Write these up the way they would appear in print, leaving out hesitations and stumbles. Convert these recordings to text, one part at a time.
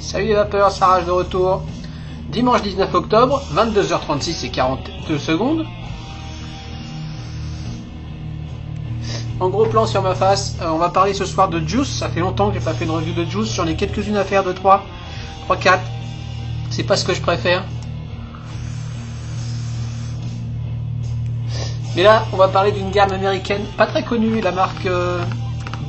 Salut les vapeurs, Sarah de retour. Dimanche 19 octobre, 22h36 et 42 secondes. En gros plan sur ma face, on va parler ce soir de Juice. Ça fait longtemps que j'ai pas fait une revue de Juice. J'en ai quelques-unes à faire, 2, 3, 4. C'est pas ce que je préfère. Mais là, on va parler d'une gamme américaine pas très connue, la marque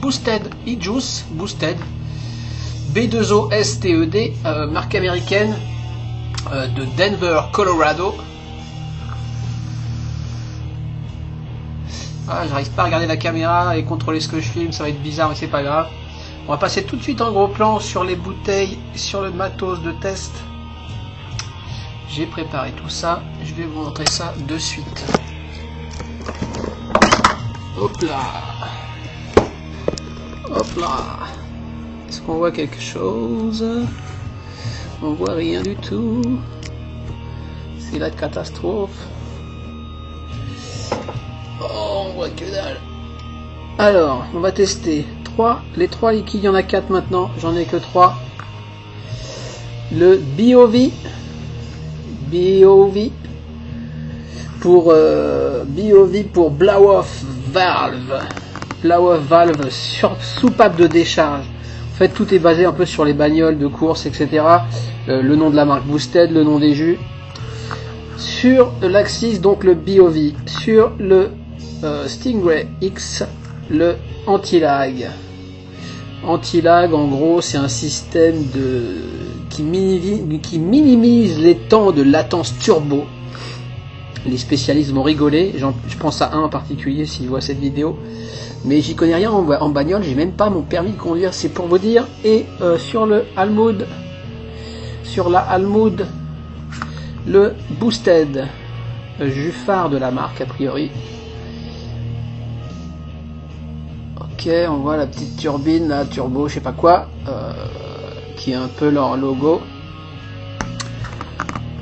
Boosted e-Juice, Boosted, B2OSTED, marque américaine de Denver, Colorado. Ah, j'arrive pas à regarder la caméra et contrôler ce que je filme, ça va être bizarre, mais c'est pas grave. On va passer tout de suite en gros plan sur les bouteilles, sur le matos de test. J'ai préparé tout ça, je vais vous montrer ça de suite. Hop là. Hop là. Est-ce qu'on voit quelque chose? On voit rien du tout. C'est la catastrophe. Oh, on voit que dalle. Alors, on va tester les 3 liquides, il y en a 4 maintenant, j'en ai que 3. Le BOV pour Blow Off Valve sur soupape de décharge. En fait, tout est basé un peu sur les bagnoles de course, etc. Le nom de la marque Boosted, le nom des jus. Sur l'Axis, donc le BOV. Sur le Stingray X, le anti-lag. Anti-lag, en gros, c'est un système qui minimise les temps de latence turbo. Les spécialistes vont rigoler, je pense à un en particulier s'ils voient cette vidéo, mais j'y connais rien en bagnole, j'ai même pas mon permis de conduire, c'est pour vous dire. Et sur la Almood, le Boosted, jus phare de la marque a priori. Ok, on voit la petite turbine, la turbo, je sais pas quoi, qui est un peu leur logo.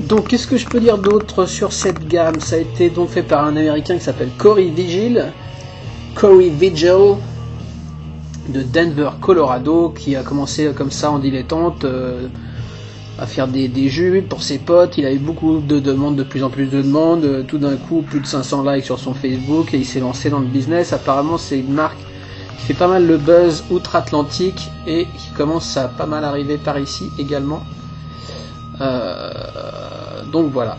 Donc, qu'est-ce que je peux dire d'autre sur cette gamme? Ça a été donc fait par un américain qui s'appelle Corey Vigil de Denver, Colorado, qui a commencé comme ça en dilettante à faire des jus pour ses potes. Il a eu beaucoup de demandes, de plus en plus de demandes. Tout d'un coup, plus de 500 likes sur son Facebook et il s'est lancé dans le business. Apparemment, c'est une marque qui fait pas mal le buzz outre-Atlantique et qui commence à pas mal arriver par ici également. Donc voilà.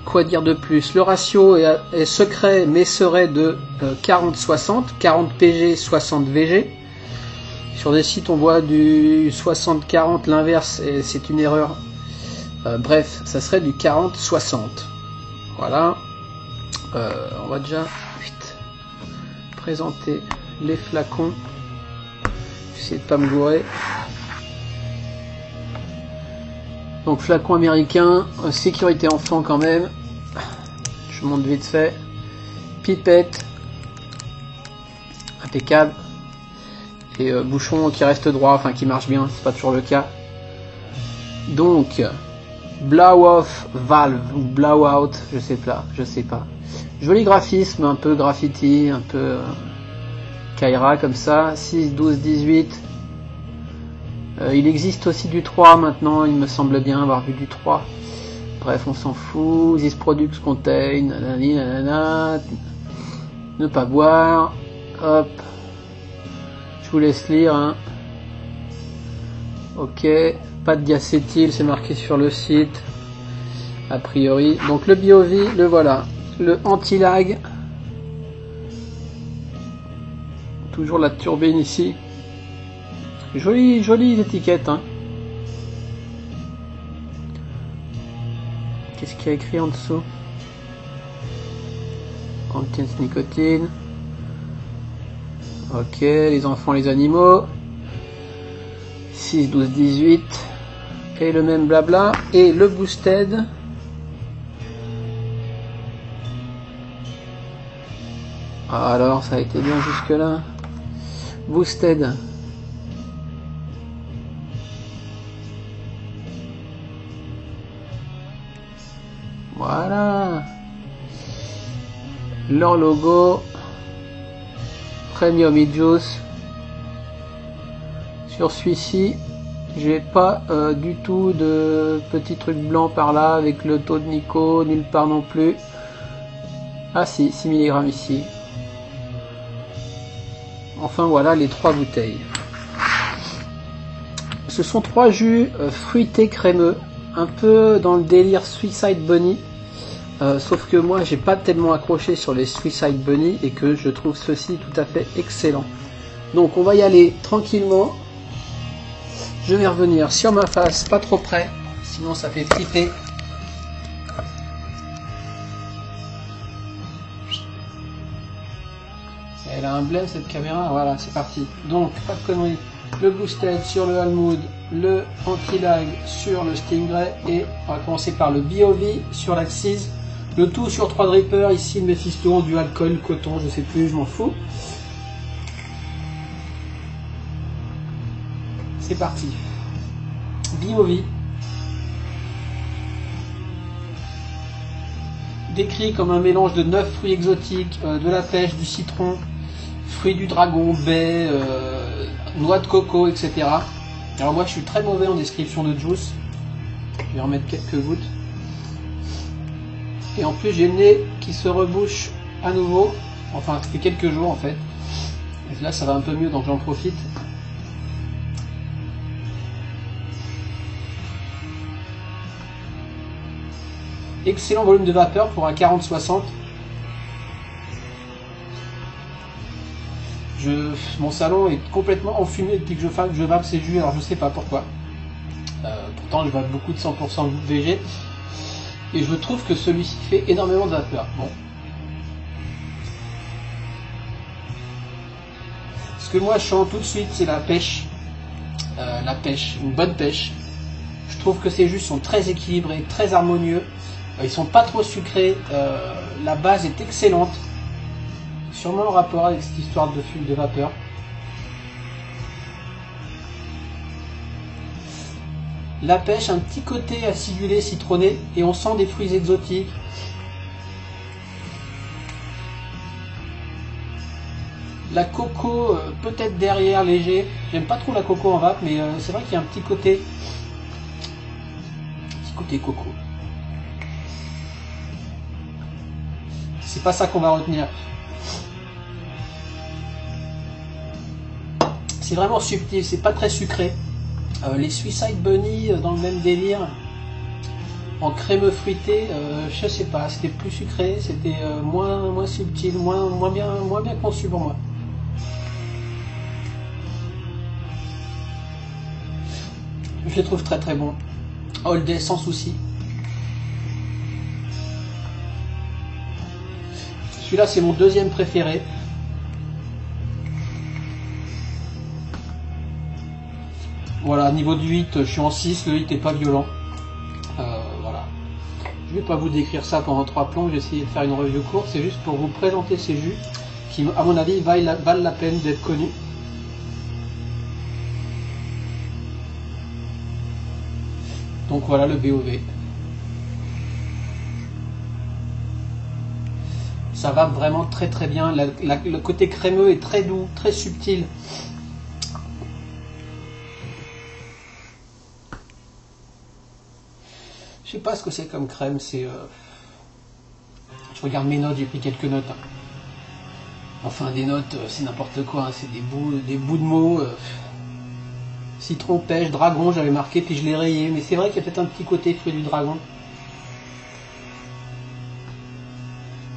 Quoi dire de plus? Le ratio est secret mais serait de 40-60, 40 PG, 60 VG. Sur des sites on voit du 60-40, l'inverse, et c'est une erreur. Bref, ça serait du 40-60. Voilà. On va déjà présenter les flacons. J'essaie de pas me gourer. Donc flacon américain, sécurité enfant quand même. Je monte vite fait. Pipette. Impeccable. Et bouchon qui reste droit, enfin qui marche bien, c'est pas toujours le cas. Donc, blow off valve ou blow out, je sais pas. Joli graphisme, un peu graffiti, un peu Kaira comme ça. 6, 12, 18. Il existe aussi du 3 maintenant, il me semble bien avoir vu du 3. Bref, on s'en fout. This products contain, nanani, nanana. Ne pas boire. Hop. Je vous laisse lire. Hein. Ok. Pas de diacétyl, c'est marqué sur le site. A priori. Donc le BOV, le voilà. Le anti-lag. Toujours la turbine ici. Jolies étiquettes. Hein. Qu'est-ce qu'il y a écrit en dessous? Contains nicotine. Ok, les enfants, les animaux. 6, 12, 18. Et le même blabla. Et le Boosted. Alors, ça a été bien jusque là. Boosted. Voilà. Leur logo. Premium e-Juice. Sur celui-ci, J'ai pas du tout de petits trucs blancs par là avec le taux de Nico, nulle part non plus. Ah si, 6 mg ici. Enfin voilà les 3 bouteilles. Ce sont 3 jus fruités crémeux, un peu dans le délire Suicide Bunny. Sauf que moi j'ai pas tellement accroché sur les Suicide Bunny et que je trouve ceci tout à fait excellent. Donc on va y aller tranquillement. Je vais revenir sur ma face, pas trop près, sinon ça fait flipper. Elle a un blend cette caméra, voilà c'est parti. Donc pas de conneries, le Boosted sur le Almood, le Anti-Lag sur le Stingray et on va commencer par le BOV sur l'Axis. Le tout sur 3 drippers, ici le Mephisto, du alcool, coton, je sais plus, je m'en fous. C'est parti. BOV. Décrit comme un mélange de 9 fruits exotiques, de la pêche, du citron, fruits du dragon, baies, noix de coco, etc. Alors moi je suis très mauvais en description de juice. Je vais en mettre quelques gouttes. Et en plus j'ai le nez qui se rebouche à nouveau. Enfin ça fait quelques jours en fait. Et là ça va un peu mieux donc j'en profite. Excellent volume de vapeur pour un 40-60. Mon salon est complètement enfumé depuis que je vape ces jus, alors je sais pas pourquoi. Pourtant je vape beaucoup de 100% VG. Et je trouve que celui-ci fait énormément de vapeur. Bon. Ce que moi je sens tout de suite c'est la pêche. Une bonne pêche. Je trouve que ces jus sont très équilibrés, très harmonieux. Ils sont pas trop sucrés, la base est excellente, sûrement en rapport avec cette histoire de fume de vapeur. La pêche, un petit côté acidulé, citronné, et on sent des fruits exotiques. La coco, peut-être derrière, léger. J'aime pas trop la coco en vape, mais c'est vrai qu'il y a un petit côté coco. C'est pas ça qu'on va retenir. C'est vraiment subtil, c'est pas très sucré. Les Suicide Bunny dans le même délire, en crémeux fruité, je sais pas, c'était plus sucré, c'était moins subtil, moins bien conçu pour moi. Je les trouve très très bons. All Day sans souci. Celui-là c'est mon deuxième préféré. Voilà, niveau du 8, je suis en 6, le 8 n'est pas violent. Voilà. Je ne vais pas vous décrire ça pendant 3 plombs, j'ai essayé de faire une review courte, c'est juste pour vous présenter ces jus qui, à mon avis, valent la peine d'être connus. Donc voilà le BOV. Ça va vraiment très très bien, le côté crémeux est très doux, très subtil. Je sais pas ce que c'est comme crème, c'est... Je regarde mes notes, j'ai pris quelques notes. Hein. Enfin des notes, c'est n'importe quoi, hein. C'est des bouts de mots. Citron, pêche, dragon, j'avais marqué, puis je l'ai rayé. Mais c'est vrai qu'il y a peut-être un petit côté fruit du dragon.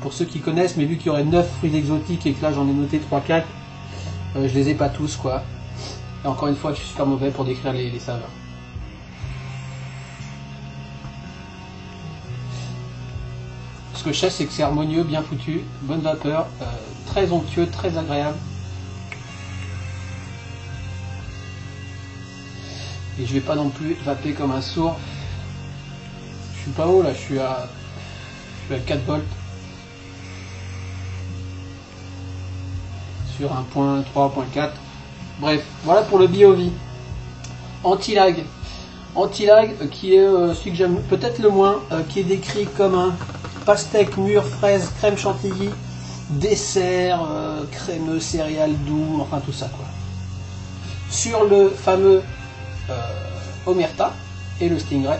Pour ceux qui connaissent, mais vu qu'il y aurait 9 fruits exotiques et que là j'en ai noté 3-4, je les ai pas tous quoi. Et encore une fois, je suis super mauvais pour décrire les saveurs. Ce que je sais, c'est que c'est harmonieux, bien foutu, bonne vapeur, très onctueux, très agréable. Et je vais pas non plus vaper comme un sourd. Je suis pas haut là, je suis à 4 volts. Sur 1.3.4. Bref, voilà pour le BOV. Anti-lag. Anti-lag qui est celui que j'aime peut-être le moins, qui est décrit comme un pastèque, mûre, fraise, crème chantilly, dessert, crémeux, céréales doux, enfin tout ça quoi. Sur le fameux Omerta et le Stingray.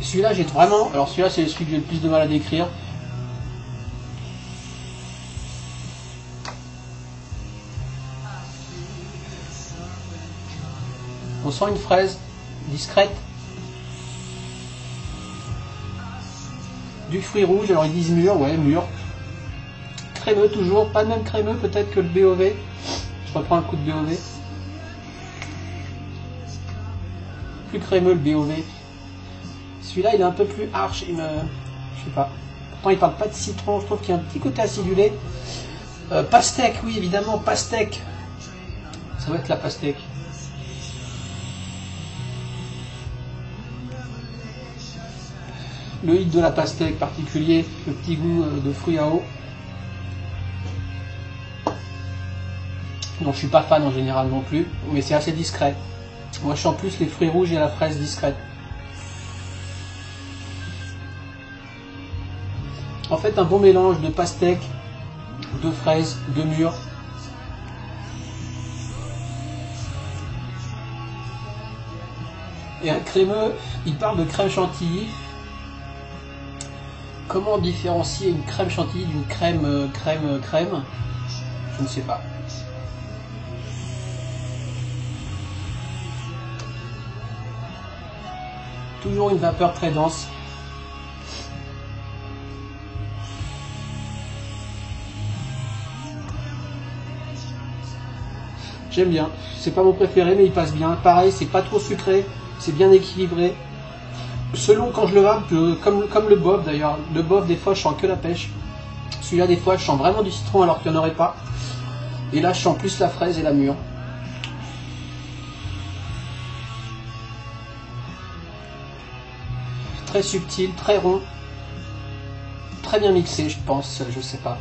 Celui-là, j'ai vraiment... Alors celui-là, c'est celui que j'ai le plus de mal à décrire. On sent une fraise discrète. Du fruit rouge, alors ils disent mûr, ouais, mûr. Crémeux toujours, pas le même crémeux peut-être que le BOV. Je reprends un coup de BOV. Plus crémeux le BOV. Celui-là, il est un peu plus harsh, je sais pas. Pourtant, il parle pas de citron, je trouve qu'il y a un petit côté acidulé. Pastèque, oui, évidemment, pastèque. Ça va être la pastèque. Le hit de la pastèque particulier, le petit goût de fruits à eau. Donc je suis pas fan en général non plus, mais c'est assez discret. Moi je sens plus les fruits rouges et la fraise discrète. En fait un bon mélange de pastèque, de fraises, de mûres. Et un crémeux, il parle de crème chantilly. Comment différencier une crème chantilly d'une crème crème? Je ne sais pas. Toujours une vapeur très dense. J'aime bien. C'est pas mon préféré, mais il passe bien. Pareil, c'est pas trop sucré, c'est bien équilibré. Selon quand je le vape, comme le Bob d'ailleurs. Le Bob, des fois, je sens que la pêche. Celui-là, des fois, je sens vraiment du citron alors qu'il n'y en aurait pas. Et là, je sens plus la fraise et la mûre. Très subtil, très rond. Très bien mixé, je pense. Je sais pas.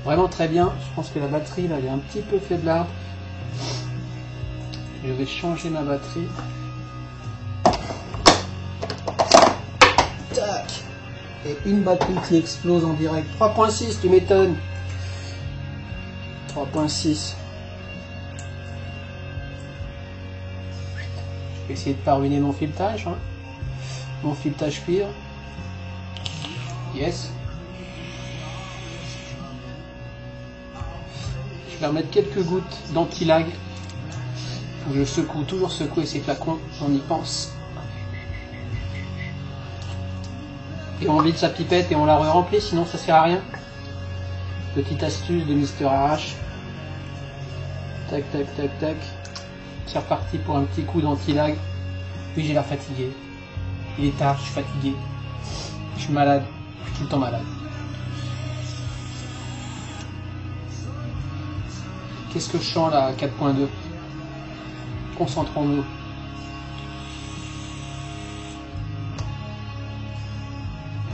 Vraiment très bien. Je pense que la batterie, là, elle est un petit peu faiblarde. Je vais changer ma batterie. Tac. Et une batterie qui explose en direct. 3.6, tu m'étonnes. 3.6. Je vais essayer de pas ruiner mon filetage. Hein. Mon filetage cuir. Yes. Je vais remettre quelques gouttes d'anti-lag. Je secoue, toujours secouer ces flacons, on y pense. Et on vide sa pipette et on la re-remplit, sinon ça sert à rien. Petite astuce de Mister Arrache. Tac, tac, tac, tac. C'est reparti pour un petit coup d'anti-lag. Oui, j'ai l'air fatigué. Il est tard, je suis fatigué. Je suis malade, je suis tout le temps malade. Qu'est-ce que je sens là, 4.2? Concentrons-nous.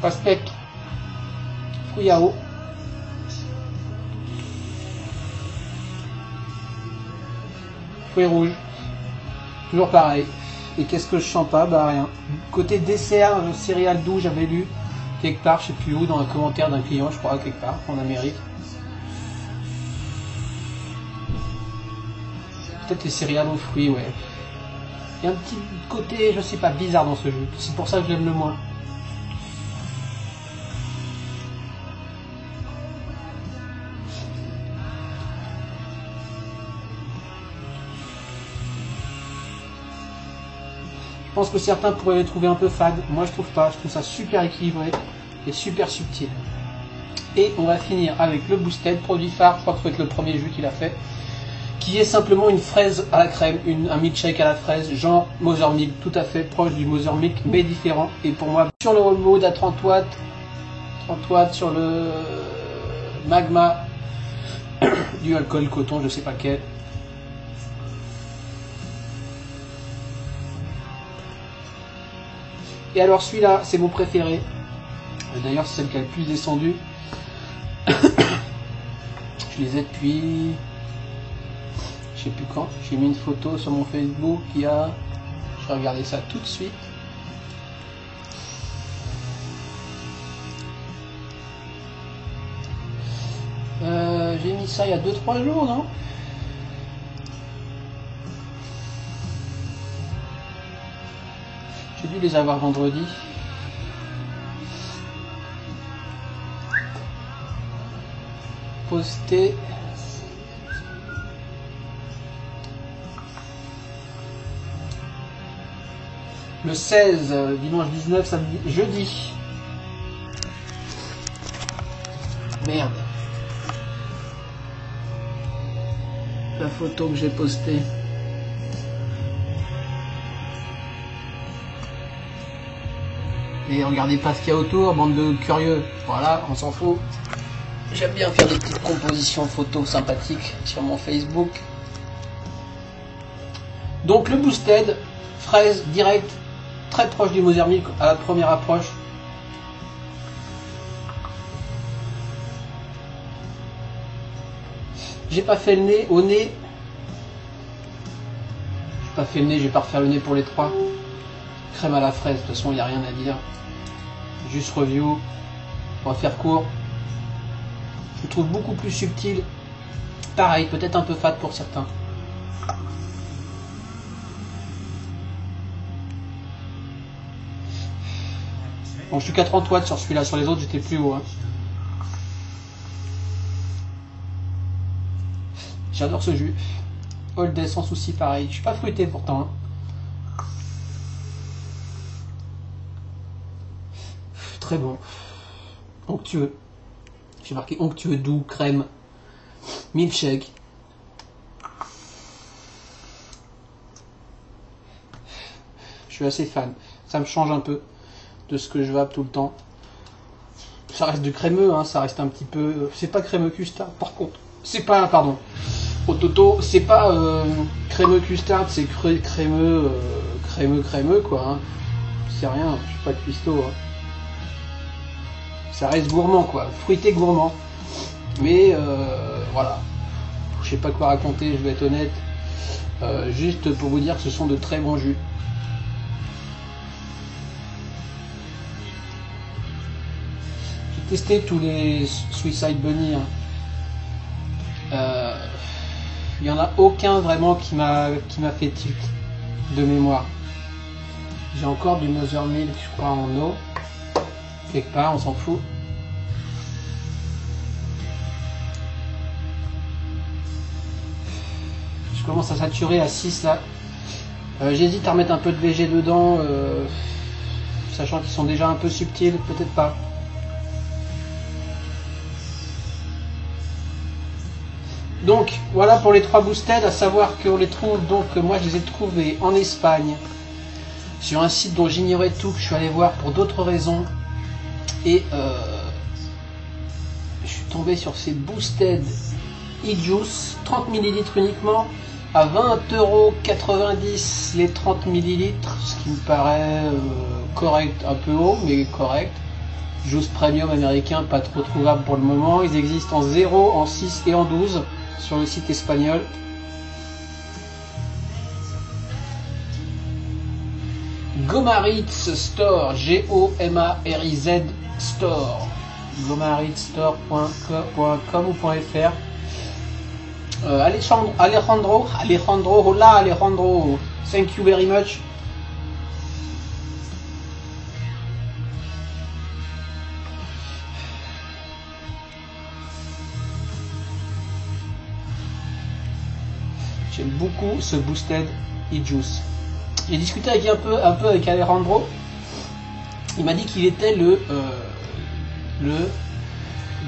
Pastèque, fruits à eau. Fruits rouges. Toujours pareil. Et qu'est-ce que je sens pas? Bah rien. Côté dessert, céréales doux, j'avais lu quelque part, je sais plus où, dans un commentaire d'un client, je crois, quelque part, en Amérique. Peut-être les céréales aux fruits, ouais. Il y a un petit côté, je sais pas, bizarre dans ce jus. C'est pour ça que je l'aime le moins. Je pense que certains pourraient les trouver un peu fades. Moi, je trouve pas. Je trouve ça super équilibré et super subtil. Et on va finir avec le Boosted, produit phare. Je crois que ça va être le premier jus qu'il a fait. Qui est simplement une fraise à la crème, un milkshake à la fraise, genre Mother Milk, tout à fait proche du Mother Milk, mais différent. Et pour moi, sur le mode à 30 watts, sur le Magma, du alcool coton, je sais pas quel. Et alors celui-là, c'est mon préféré. D'ailleurs, c'est celle qui a le plus descendu. Je les ai depuis... je sais plus quand, j'ai mis une photo sur mon Facebook il y a, je ferai regarder ça tout de suite. J'ai mis ça il y a 2-3 jours, non? J'ai dû les avoir vendredi. Posté. Le 16, dimanche 19, samedi, jeudi. Merde. La photo que j'ai postée. Et regardez pas ce qu'il y a autour, bande de curieux. Voilà, on s'en fout. J'aime bien faire des petites compositions photos sympathiques sur mon Facebook. Donc le Boosted, fraise direct, très proche du Mozermic à la première approche. J'ai pas fait le nez, au nez. J'ai pas fait le nez, je vais pas refaire le nez pour les trois. Crème à la fraise, de toute façon il n'y a rien à dire. Juste review. On va faire court. Je le trouve beaucoup plus subtil. Pareil, peut-être un peu fade pour certains. Bon, je suis qu'à 30 watts sur celui-là, sur les autres j'étais plus haut. Hein. J'adore ce jus. All day sans souci, pareil. Je suis pas fruité pourtant. Hein. Très bon. Onctueux. J'ai marqué onctueux, doux, crème, milkshake. Je suis assez fan. Ça me change un peu de ce que je vape tout le temps. Ça reste du crémeux, hein, ça reste un petit peu... C'est pas crémeux custard, par contre. C'est pas... Pardon. Au toto, c'est pas crémeux custard, c'est crémeux, crémeux, quoi. Hein. C'est rien, je suis pas cuistot. Hein. Ça reste gourmand, quoi. Fruité gourmand. Mais, voilà. Je sais pas quoi raconter, je vais être honnête. Juste pour vous dire que ce sont de très bons jus. J'ai testé tous les Suicide Bunny. Hein. Il n'y en a aucun vraiment qui m'a fait tilt de mémoire. J'ai encore du Mothermilk, je crois, en eau. Quelque part, on s'en fout. Je commence à saturer à 6 là. J'hésite à remettre un peu de VG dedans, sachant qu'ils sont déjà un peu subtils, peut-être pas. Donc voilà pour les 3 boosted, à savoir qu'on les trouve, donc moi je les ai trouvés en Espagne, sur un site dont j'ignorais tout, que je suis allé voir pour d'autres raisons, et je suis tombé sur ces boosted e-juice, 30 ml uniquement, à 20,90 € les 30 ml, ce qui me paraît correct, un peu haut, mais correct. Juice premium américain, pas trop trouvable pour le moment. Ils existent en 0, en 6 et en 12 sur le site espagnol. Gomaritz Store, G-O-M-A-R-I-Z Store, gomarizstore.com ou .fr. Alejandro, hola Alejandro, thank you very much. J'aime beaucoup ce boosted e-juice. J'ai discuté avec un peu avec Alejandro. Il m'a dit qu'il était le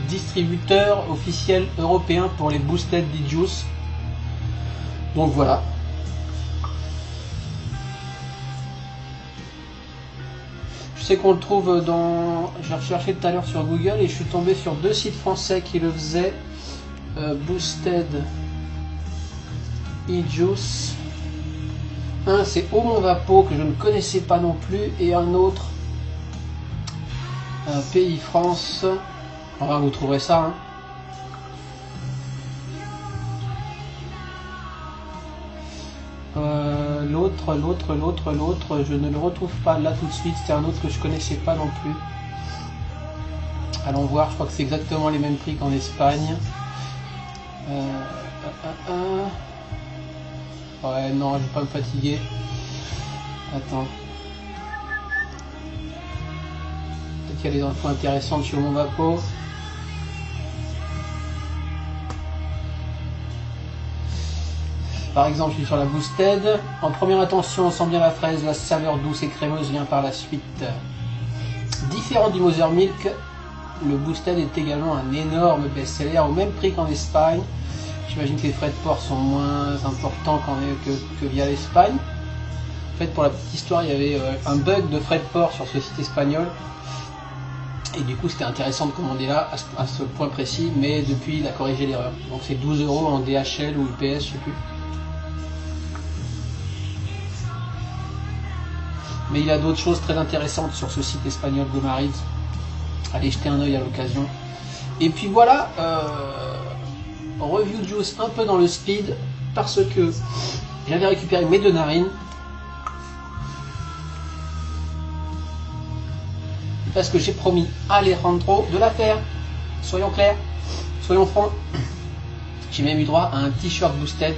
distributeur officiel européen pour les boosted e-juice. Donc voilà. Je sais qu'on le trouve dans... J'ai recherché tout à l'heure sur Google et je suis tombé sur 2 sites français qui le faisaient. Boosted e-juice. Un c'est Au Mon Vapo que je ne connaissais pas non plus, et un autre Pays France. Enfin, vous trouverez ça. Hein. l'autre, je ne le retrouve pas là tout de suite, c'était un autre que je connaissais pas non plus. Allons voir, je crois que c'est exactement les mêmes prix qu'en Espagne. Ouais, non, je vais pas me fatiguer. Attends. Peut-être qu'il y a des infos intéressantes sur mon Vapo. Par exemple, je suis sur la Boosted. En première attention, on sent bien la fraise, la saveur douce et crémeuse vient par la suite. Différent du Mother Milk, le Boosted est également un énorme best-seller au même prix qu'en Espagne. J'imagine que les frais de port sont moins importants que via l'Espagne. En fait, pour la petite histoire, il y avait un bug de frais de port sur ce site espagnol. Et du coup, c'était intéressant de commander là, à ce point précis, mais depuis, il a corrigé l'erreur. Donc c'est 12 € en DHL ou UPS, je sais plus. Mais il a d'autres choses très intéressantes sur ce site espagnol Gomarids. Allez jeter un œil à l'occasion. Et puis voilà, review juice un peu dans le speed, parce que j'avais récupéré mes 2 narines. Parce que j'ai promis à Alejandro de la faire. Soyons clairs, soyons francs. J'ai même eu droit à un t-shirt Boosted.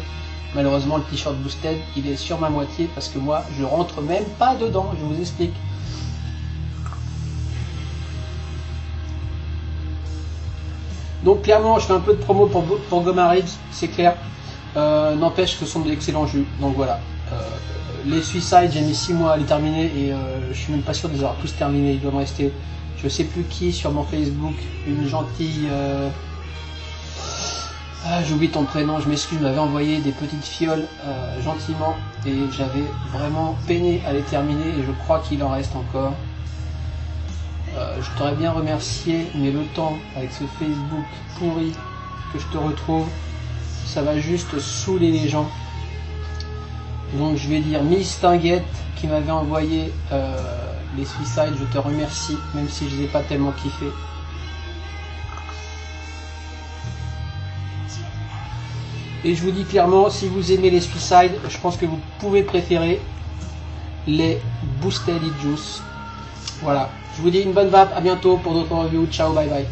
Malheureusement, le t-shirt Boosted, il est sur ma moitié parce que moi, je rentre même pas dedans. Je vous explique. Donc clairement, je fais un peu de promo pour Gomarids, c'est clair. N'empêche que ce sont d'excellents jus. Donc voilà. Les Suicide, j'ai mis 6 mois à les terminer et je suis même pas sûr de les avoir tous terminés. Il doit me rester, je sais plus qui, sur mon Facebook, une gentille... j'ai oublié ton prénom, je m'excuse, m'avait envoyé des petites fioles gentiment et j'avais vraiment peiné à les terminer et je crois qu'il en reste encore. Je t'aurais bien remercié, mais le temps avec ce Facebook pourri que je te retrouve, ça va juste saouler les gens. Donc je vais dire Miss Tinguette qui m'avait envoyé les Suicide, je te remercie, même si je les ai pas tellement kiffé. Et je vous dis clairement, si vous aimez les Suicide, je pense que vous pouvez préférer les Boosted Juice. Voilà, je vous dis une bonne vape, à bientôt pour d'autres reviews, ciao, bye bye.